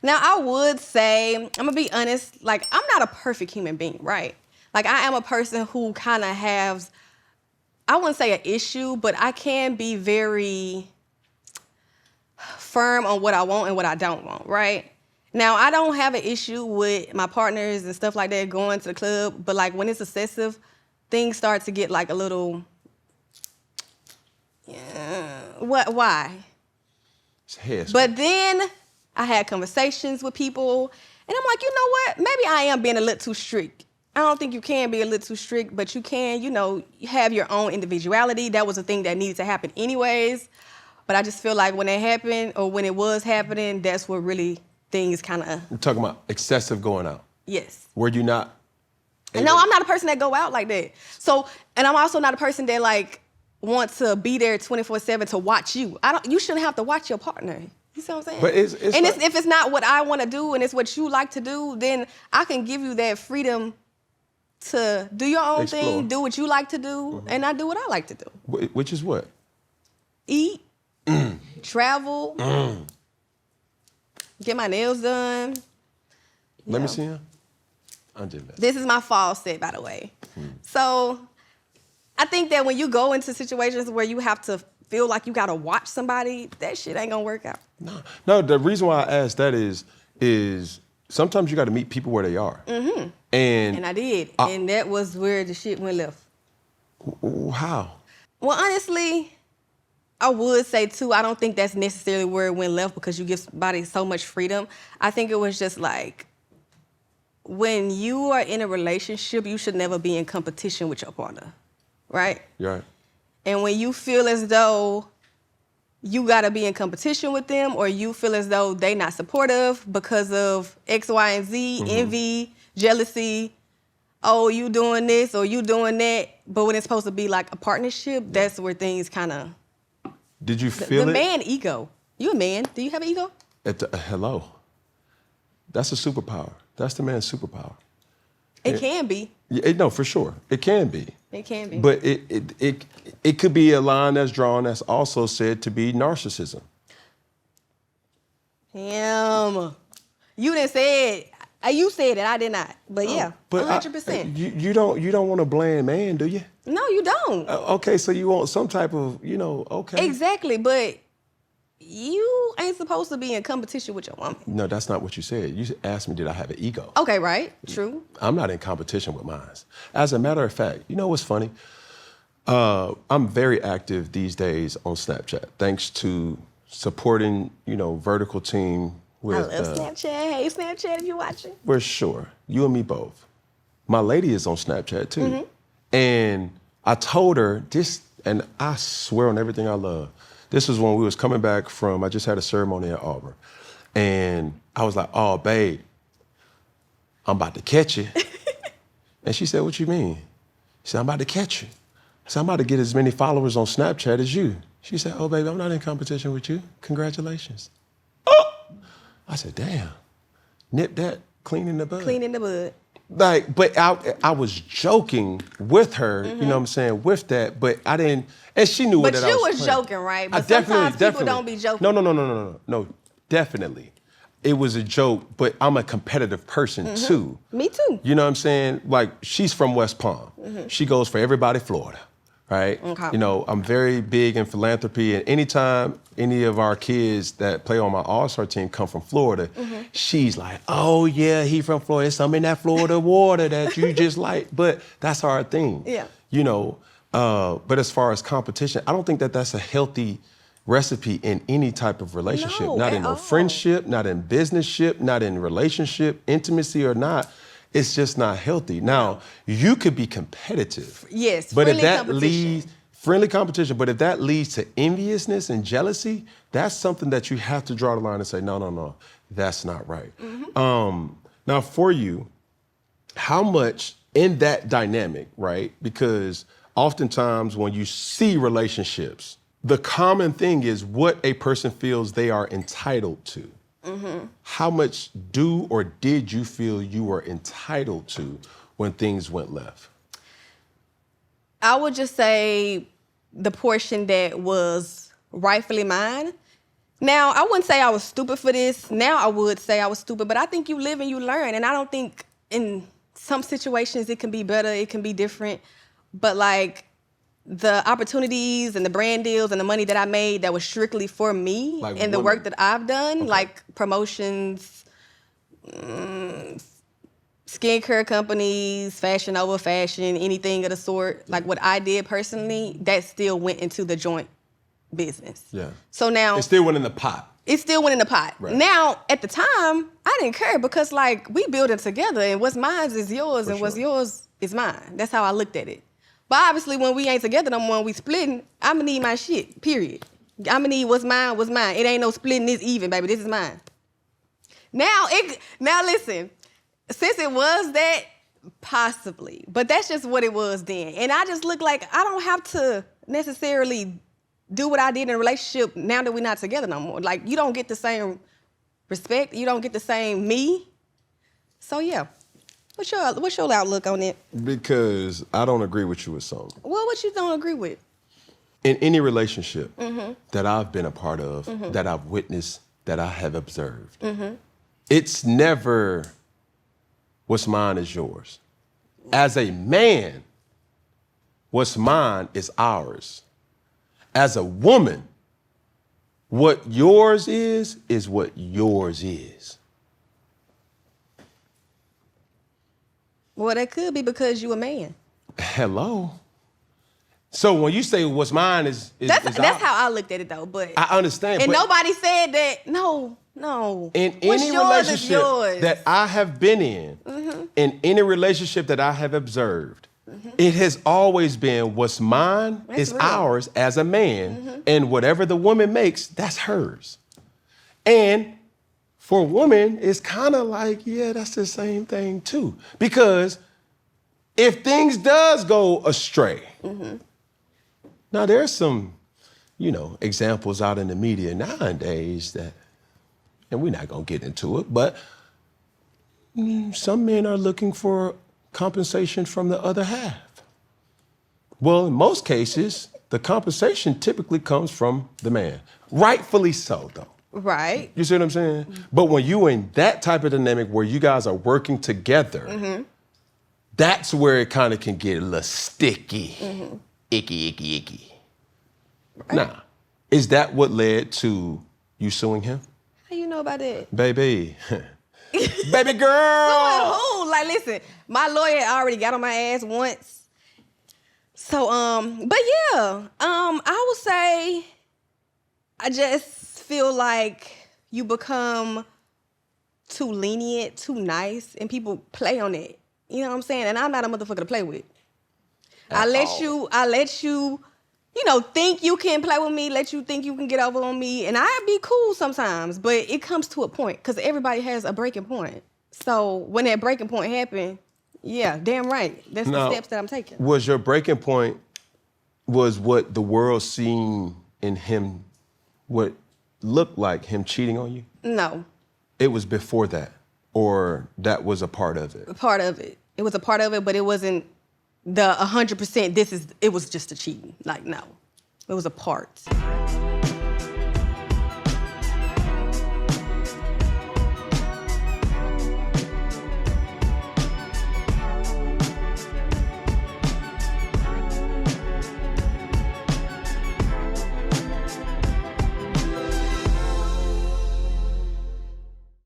Now, I would say, I'm gonna be honest, like, I'm not a perfect human being, right? Like, I am a person who kind of has, I wouldn't say an issue, but I can be very firm on what I want and what I don't want, right? Now, I don't have an issue with my partners and stuff like that going to the club, but like when it's excessive, things start to get like a little, why? But then I had conversations with people, and I'm like, you know what? Maybe I am being a little too strict. I don't think you can be a little too strict, but you can, have your own individuality. That was a thing that needed to happen anyways. But I just feel like when it happened, or when it was happening, that's where really things kind of... We're talking about excessive going out. Yes. Were you not... No, I'm not a person that go out like that. So, and I'm also not a person that like want to be there 24/7 to watch you. You shouldn't have to watch your partner. You see what I'm saying? But if it's not what I want to do and it's what you like to do, then I can give you that freedom to do your own thing, do what you like to do, and I do what I like to do. Which is what? Eat, travel, get my nails done. Let me see him. I'm just messing. This is my fall set, by the way. So I think that when you go into situations where you have to feel like you gotta watch somebody, that shit ain't gonna work out. No, the reason why I asked that is sometimes you gotta meet people where they are. And I did, and that was where the shit went left. How? Well, honestly, I would say too, I don't think that's necessarily where it went left because you give somebody so much freedom. I think it was just like, when you are in a relationship, you should never be in competition with your partner, right? Right. And when you feel as though you gotta be in competition with them, or you feel as though they not supportive because of X, Y, and Z, envy, jealousy, oh, you doing this or you doing that, but when it's supposed to be like a partnership, that's where things kind of... Did you feel the man ego. You a man. Do you have an ego? Hello. That's a superpower. That's the man's superpower. It can be. No, for sure. It can be. It can be. But it could be a line that's drawn that's also said to be narcissism. Damn. You didn't say it. You said it. I did not. But yeah, but 100%. You don't want a bland man, do you? No, you don't. Okay, so you want some type of, okay. Exactly, but you ain't supposed to be in competition with your woman. No, that's not what you said. You asked me, did I have an ego? Okay, right. True. I'm not in competition with mine. As a matter of fact, you know what's funny? I'm very active these days on Snapchat, thanks to supporting, vertical team with... I love Snapchat. Hey, Snapchat, if you're watching. For sure. You and me both. My lady is on Snapchat, too. And I told her this, and I swear on everything I love, this was when we was coming back from, I just had a ceremony at Auburn. And I was like, oh, babe, I'm about to catch you. And she said, what you mean? She said, I'm about to catch you. I said, I'm about to get as many followers on Snapchat as you. She said, oh, baby, I'm not in competition with you. Congratulations. Oh! I said, damn, nip that, clean in the bud. Clean in the bud. Like, but I was joking with her, you know what I'm saying, with that, but I didn't, and she knew what I was But you was playing. joking, right? But sometimes people don't be joking. No, definitely. It was a joke, but I'm a competitive person too. Me too. You know what I'm saying? Like, she's from West Palm. She goes for everybody Florida, right? Okay. I'm very big in philanthropy, and anytime any of our kids that play on my All-Star team come from Florida, she's like, oh yeah, he from Florida. There's something in that Florida water that you just like. But that's our thing. Yeah. But as far as competition, I don't think that that's a healthy recipe in any type of relationship. No, not in at no all. friendship, not in businessship, not in relationship, intimacy or not. It's just not healthy. Now, you could be competitive. Yes, but friendly if that competition. friendly competition, but if that leads to enviousness and jealousy, that's something that you have to draw the line and say, no, that's not right. Now for you, how much in that dynamic, right? Because oftentimes when you see relationships, the common thing is what a person feels they are entitled to. How much do or did you feel you were entitled to when things went left? I would just say the portion that was rightfully mine, Now, I wouldn't say I was stupid for this. Now I would say I was stupid, but I think you live and you learn. And I don't think in some situations it can be better, it can be different. But like the opportunities and the brand deals and the money that I made that was strictly for me like and the work that I've done, like promotions, skincare companies, fashion over fashion, anything of the sort, like what I did personally, that still went into the joint business. Yeah. So now it still went in the pot. It still went in the pot. Right. Now, at the time, I didn't care because like we build it together and what's mine is yours and what's yours is mine. That's how I looked at it. But obviously when we ain't together no more and we splitting, I'ma need my shit, period. I'ma need what's mine, what's mine. It ain't no splitting this even, baby. This is mine. Now listen, since it was that, possibly. But that's just what it was then. And I just look like I don't have to necessarily do what I did in a relationship now that we're not together no more. Like, you don't get the same respect. You don't get the same me. So, yeah. What's your outlook on it? Because I don't agree with you with something. Well, what you don't agree with? In any relationship that I've been a part of, that I've witnessed, that I have observed, it's never what's mine is yours. As a man, what's mine is ours. As a woman, what yours is what yours is. Well, that could be because you a man. Hello. So when you say what's mine is that's how I looked at it though. But I understand. And but nobody said that. No. In What's any yours is relationship yours. that I have been in any relationship that I have observed, it has always been what's mine is ours as a man, and whatever the woman makes, that's hers. And for a woman, it's kind of like, yeah, that's the same thing too. Because if things does go astray, now there's some, examples out in the media nowadays that, and we're not gonna get into it, but some men are looking for compensation from the other half. Well, in most cases, the compensation typically comes from the man. Rightfully so, though. Right. You see what I'm saying? But when you in that type of dynamic where you guys are working together, that's where it kind of can get a little sticky. Icky. Right. Now, is that what led to you suing him? How you know about that? Baby. Baby girl. Suing who? Like, listen, my lawyer already got on my ass once. So, but yeah, I would say I just feel like you become too lenient, too nice, and people play on it. You know what I'm saying? And I'm not a motherfucker to play with. I let you, think you can play with me, let you think you can get over on me, and I'd be cool sometimes, but it comes to a point, because everybody has a breaking point. So when that breaking point happened, yeah, damn right. That's the steps that I'm taking. Was your breaking point was what the world seen in him, what looked like him cheating on you? No. It was before that, or that was a part of it? A part of it. It was a part of it, but it wasn't the 100%, it was just a cheating. Like, no. It was a part.